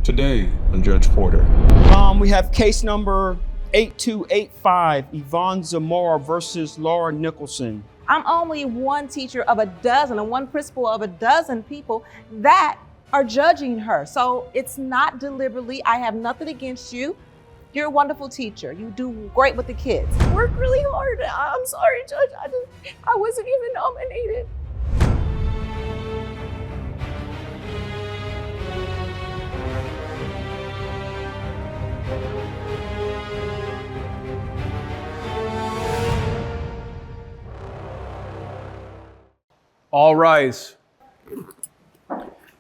Today on Judge Porter. We have case number 8285, Yvonne Zamora versus Laura Nicholson. I'm only one teacher of a dozen and one principal of a dozen people that are judging her. So it's not deliberately. I have nothing against you. You're a wonderful teacher. You do great with the kids. Work really hard. I'm sorry, Judge. I wasn't even nominated. All rise.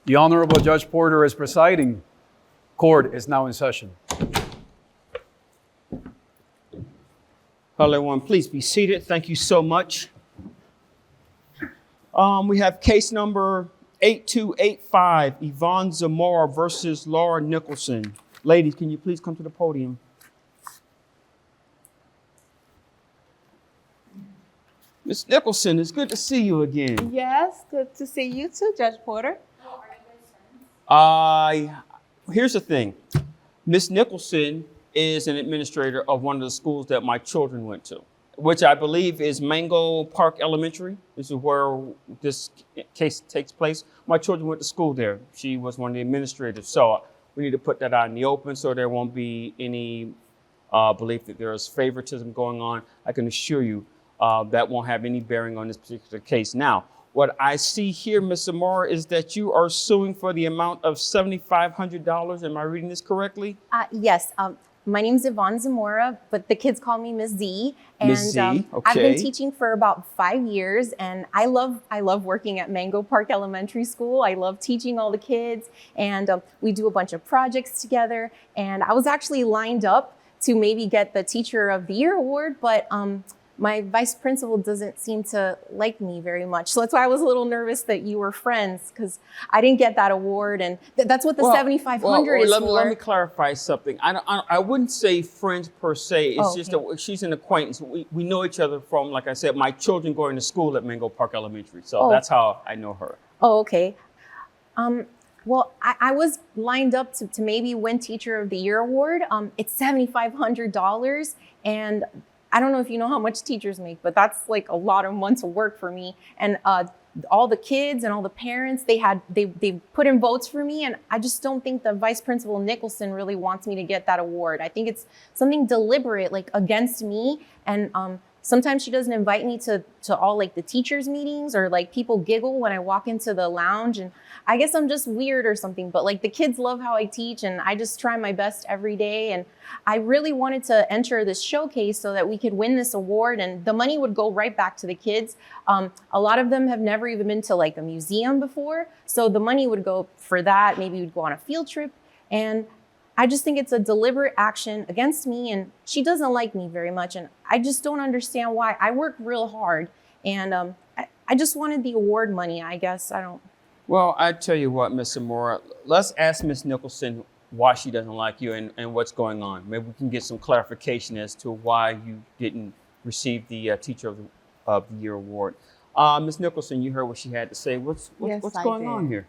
The Honorable Judge Porter is presiding. Court is now in session. Hello, everyone. Please be seated. Thank you so much. We have case number 8285, Yvonne Zamora versus Laura Nicholson. Ladies, can you please come to the podium? Ms. Nicholson, it's good to see you again. Yes, good to see you too, Judge Porter. Here's the thing. Ms. Nicholson is an administrator of one of the schools that my children went to, which I believe is Mango Park Elementary. This is where this case takes place. My children went to school there. She was one of the administrators. So we need to put that out in the open so there won't be any belief that there is favoritism going on. I can assure you that won't have any bearing on this particular case. Now, what I see here, Ms. Zamora, is that you are suing for the amount of $7,500. Am I reading this correctly? Yes. My name's Yvonne Zamora, but the kids call me Ms. Z. And Ms. Z, okay. I've been teaching for about 5 years, and I love working at Mango Park Elementary School. I love teaching all the kids, and we do a bunch of projects together. And I was actually lined up to maybe get the Teacher of the Year award, but my vice principal doesn't seem to like me very much. So that's why I was a little nervous that you were friends, because I didn't get that award. And that's what the $7,500 is for. Let me clarify something. I wouldn't say friends per se. It's just that she's an acquaintance. We know each other from, like I said, my children going to school at Mango Park Elementary. So that's how I know her. Oh, okay. Well, I was lined up to maybe win Teacher of the Year award. It's $7,500, and I don't know if you know how much teachers make, but that's like a lot of months of work for me. And all the kids and all the parents, they put in votes for me, and I just don't think the Vice Principal Nicholson really wants me to get that award. I think it's something deliberate, like against me. And sometimes she doesn't invite me to all like the teachers' meetings, or like people giggle when I walk into the lounge, and I guess I'm just weird or something, but like the kids love how I teach, and I just try my best every day. And I really wanted to enter this showcase so that we could win this award, and the money would go right back to the kids. A lot of them have never even been to like a museum before, so the money would go for that. Maybe we'd go on a field trip. And I just think it's a deliberate action against me, and she doesn't like me very much, and I just don't understand why. I work real hard, and I just wanted the award money, I guess. I don't. Well, I tell you what, Ms. Zamora, let's ask Ms. Nicholson why she doesn't like you and what's going on. Maybe we can get some clarification as to why you didn't receive the Teacher of the Year award. Ms. Nicholson, you heard what she had to say. What's going on here?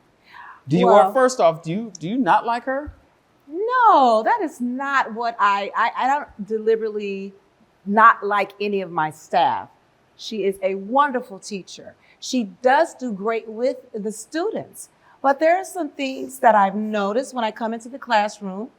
First off, do you not like her? No, that is not what I don't deliberately not like any of my staff. She is a wonderful teacher. She does do great with the students. But there are some things that I've noticed when I come into the classroom.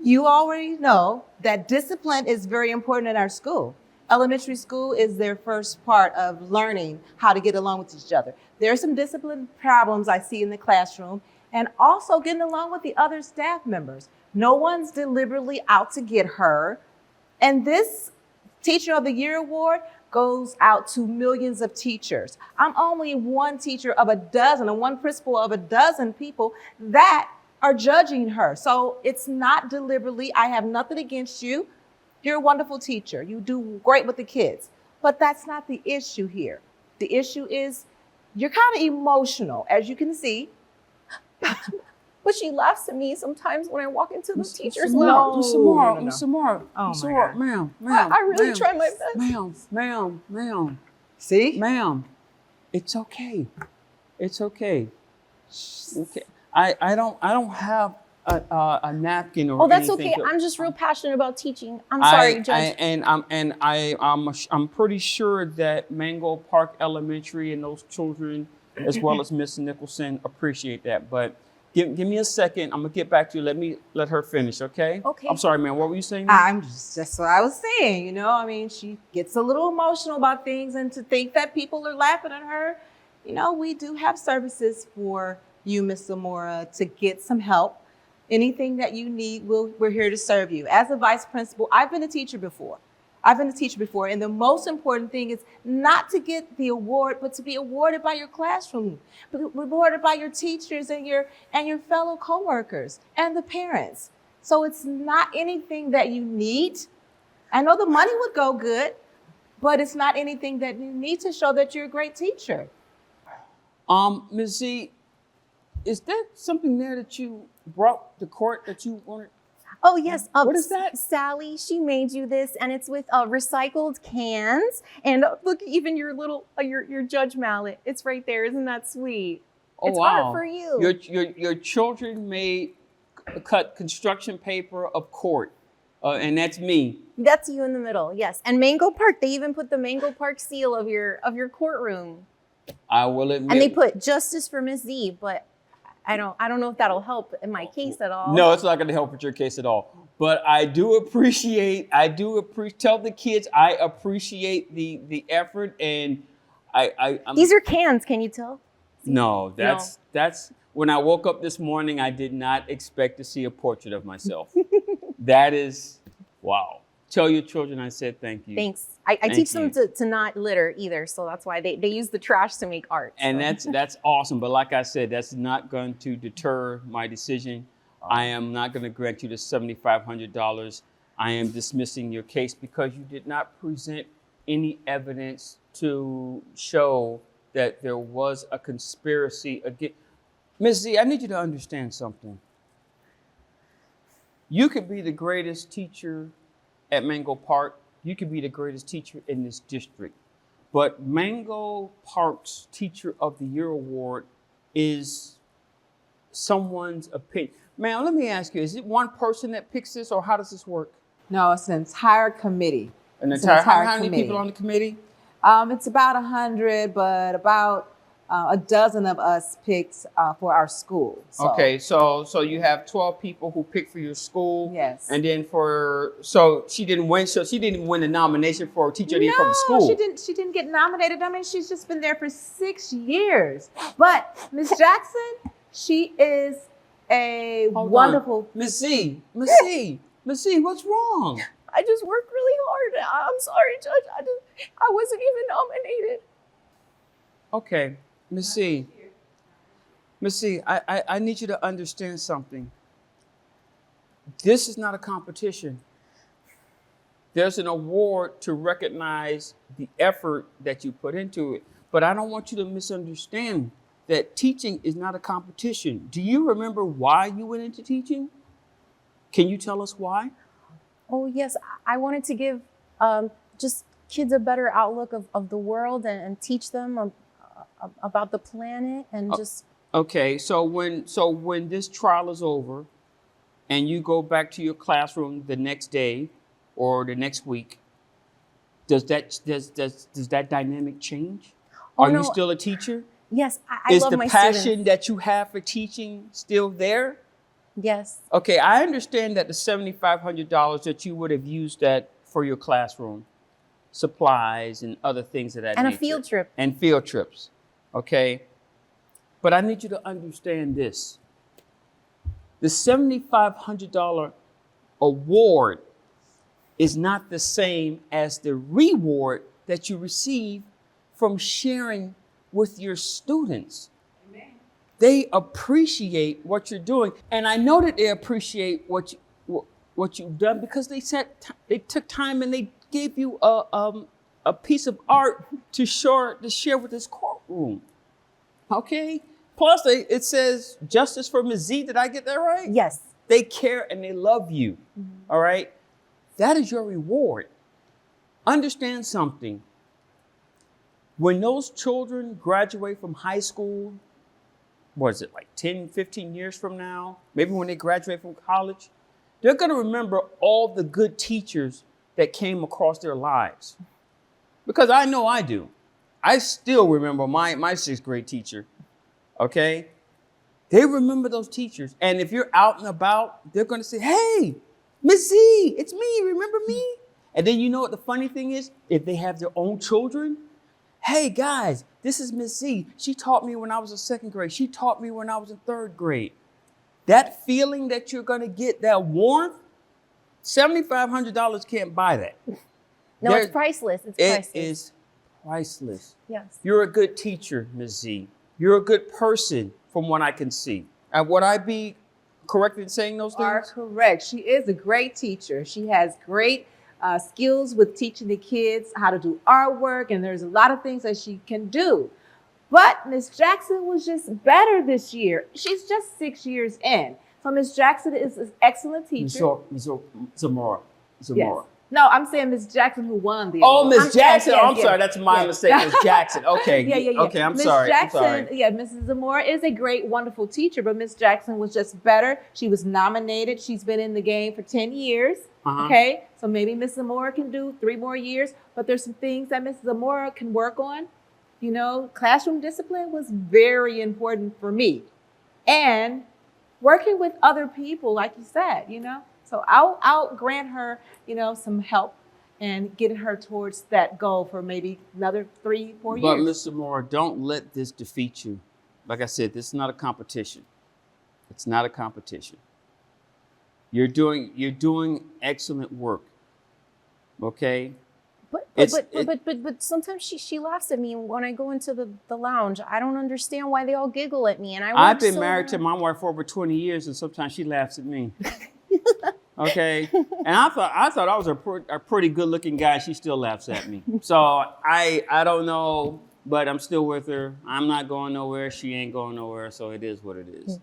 You already know that discipline is very important in our school. Elementary school is their first part of learning how to get along with each other. There are some discipline problems I see in the classroom, and also getting along with the other staff members. No one's deliberately out to get her. And this Teacher of the Year award goes out to millions of teachers. I'm only one teacher of a dozen and one principal of a dozen people that are judging her. So it's not deliberately. I have nothing against you. You're a wonderful teacher. You do great with the kids. But that's not the issue here. The issue is you're kind of emotional, as you can see. But she laughs at me sometimes when I walk into the teacher's lounge. lounge. Ms. Zamora, ma'am. I really try my best. Ma'am. See? Ma'am, it's okay. It's okay. Okay. I don't a napkin or Oh, that's anything. okay. I'm just real passionate about teaching. I'm sorry, Judge. I'm pretty sure that Mango Park Elementary and those children, as well as Miss Nicholson, appreciate that. But give me a second. I'm gonna get back to you. Let her finish, okay? Okay. I'm sorry, man. What were you saying? I'm just that's what I was saying, you know. I mean, she gets a little emotional about things, and to think that people are laughing at her, you know, we do have services for you, Miss Zamora, to get some help. Anything that you need, we're here to serve you. As a vice principal, I've been a teacher before. And the most important thing is not to get the award, but to be awarded by your classroom, but rewarded by your teachers and your fellow coworkers and the parents. So it's not anything that you need. I know the money would go good, but it's not anything that you need to show that you're a great teacher. Ms. Z, is there something there that you brought to court that you wanted? Oh, yes. What is that? Sally, she made you this, and it's with recycled cans. And look, even your little, your judge mallet. It's right there. Isn't that sweet? Oh, it's wow. hard for you. Your children cut construction paper of court, and that's me. That's you in the middle, yes. And Mango Park, they even put the Mango Park seal of your courtroom. I will admit. And they put justice for Miss Z, but I don't know if that'll help in my case at all. No, it's not going to help with your case at all. But I do appreciate. Tell the kids I appreciate the effort, and I'm, These are cans. Can you tell? No, that's when I woke up this morning. I did not expect to see a portrait of myself. That is wow. Tell your children I said thank you. Thanks. I teach them to not litter either, so that's why they use the trash to make art. And that's awesome. But like I said, that's not going to deter my decision. I am not going to grant you the $7,500. I am dismissing your case because you did not present any evidence to show that there was a conspiracy against. Ms. Z, I need you to understand something. You could be the greatest teacher at Mango Park. You could be the greatest teacher in this district. But Mango Park's Teacher of the Year Award is someone's opinion. Ma'am, let me ask you, is it one person that picks this, or how does this work? No, it's an entire committee. How many people on the committee? It's about 100, but about a dozen of us picked for our school. So. Okay, so you have 12 people who pick for your school. Yes. And then so she didn't win the nomination for Teacher of the Year from the school. No, she didn't get nominated. I mean, she's just been there for 6 years. But Miss Jackson, she is a wonderful. Miss Z, what's wrong? I just worked really hard. I'm sorry, Judge. I wasn't even nominated. Okay, Miss Z, I need you to understand something. This is not a competition. There's an award to recognize the effort that you put into it. But I don't want you to misunderstand that teaching is not a competition. Do you remember why you went into teaching? Can you tell us why? Oh, yes. I wanted to give just kids a better outlook of the world and teach them about the planet and just. Okay, so when this trial is over and you go back to your classroom the next day or the next week, does that dynamic change? Are you still a teacher? Yes, I love my students. Is the passion that you have for teaching still there? Yes. Okay, I understand that the $7,500 that you would have used that for your classroom, supplies and other things of that nature. And a field trip. And field trips, okay? But I need you to understand this. The $7,500 award is not the same as the reward that you receive from sharing with your students. Amen. They appreciate what you're doing. And I know that they appreciate what you've done because they took time and they gave you a piece of art to share with this courtroom. Okay? Plus, it says justice for Ms. Z. Did I get that right? Yes. They care and they love you. Mm-hmm. All right? That is your reward. Understand something. When those children graduate from high school, what is it, like 10, 15 years from now, maybe when they graduate from college, they're going to remember all the good teachers that came across their lives. Because I know I do. I still remember my sixth grade teacher, okay? They remember those teachers. And if you're out and about, they're going to say, hey, Miss Z, it's me, remember me? And then you know what the funny thing is? If they have their own children, hey guys, this is Miss Z. She taught me when I was in second grade. She taught me when I was in third grade. That feeling that you're going to get, that warmth, $7,500 can't buy that. No, it's priceless. It's priceless. It is priceless. Yes. You're a good teacher, Ms. Z. You're a good person from what I can see. And would I be correct in saying those Are things? correct. She is a great teacher. She has great skills with teaching the kids how to do artwork, and there's a lot of things that she can do. But Miss Jackson was just better this year. She's just 6 years in. So Miss Jackson is an excellent teacher. Zamora. Yes. No, I'm saying Miss Jackson who won the Oh, award. Miss Jackson. Yes, I'm yes. sorry. That's my mistake. Miss Jackson. Okay. Yeah. Okay, I'm Miss sorry. Jackson, I'm sorry. yeah, Mrs. Zamora is a great, wonderful teacher, but Miss Jackson was just better. She was nominated. She's been in the game for 10 years. Okay, so maybe Miss Zamora can do 3 more years, but there's some things that Miss Zamora can work on. You know, classroom discipline was very important for me. And working with other people, like you said, you know. So I'll grant her, you know, some help and get her towards that goal for maybe another 3, 4 years. But Miss Zamora, don't let this defeat you. Like I said, this is not a competition. It's not a competition. You're doing excellent work. Okay? But sometimes she laughs at me when I go into the lounge. I don't understand why they all giggle at me. And I've been married to my wife for over 20 years, and sometimes she laughs at me. Okay, and I thought I was a pretty good looking guy. She still laughs at me. So I don't know, but I'm still with her. I'm not going nowhere. She ain't going nowhere. So it is what it is.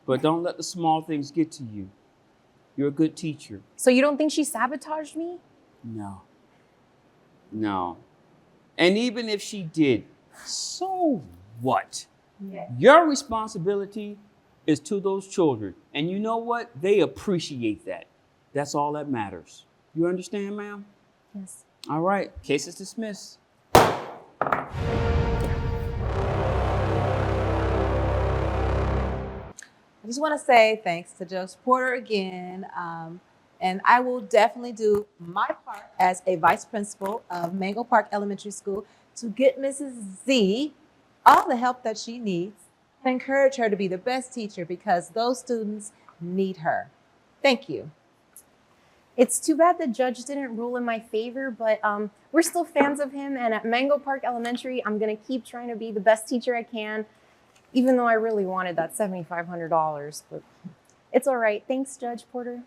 But don't let the small things get to you. You're a good teacher. So you don't think she sabotaged me? No. And even if she did, so what? Yeah. Your responsibility is to those children. And you know what? They appreciate that. That's all that matters. You understand, ma'am? Yes. All right. Case is dismissed. I just want to say thanks to Judge Porter again. And I will definitely do my part as a vice principal of Mango Park Elementary School to get Mrs. Z all the help that she needs and encourage her to be the best teacher because those students need her. Thank you. It's too bad the judge didn't rule in my favor, but we're still fans of him. And at Mango Park Elementary, I'm going to keep trying to be the best teacher I can, even though I really wanted that $7,500. But it's all right. Thanks, Judge Porter.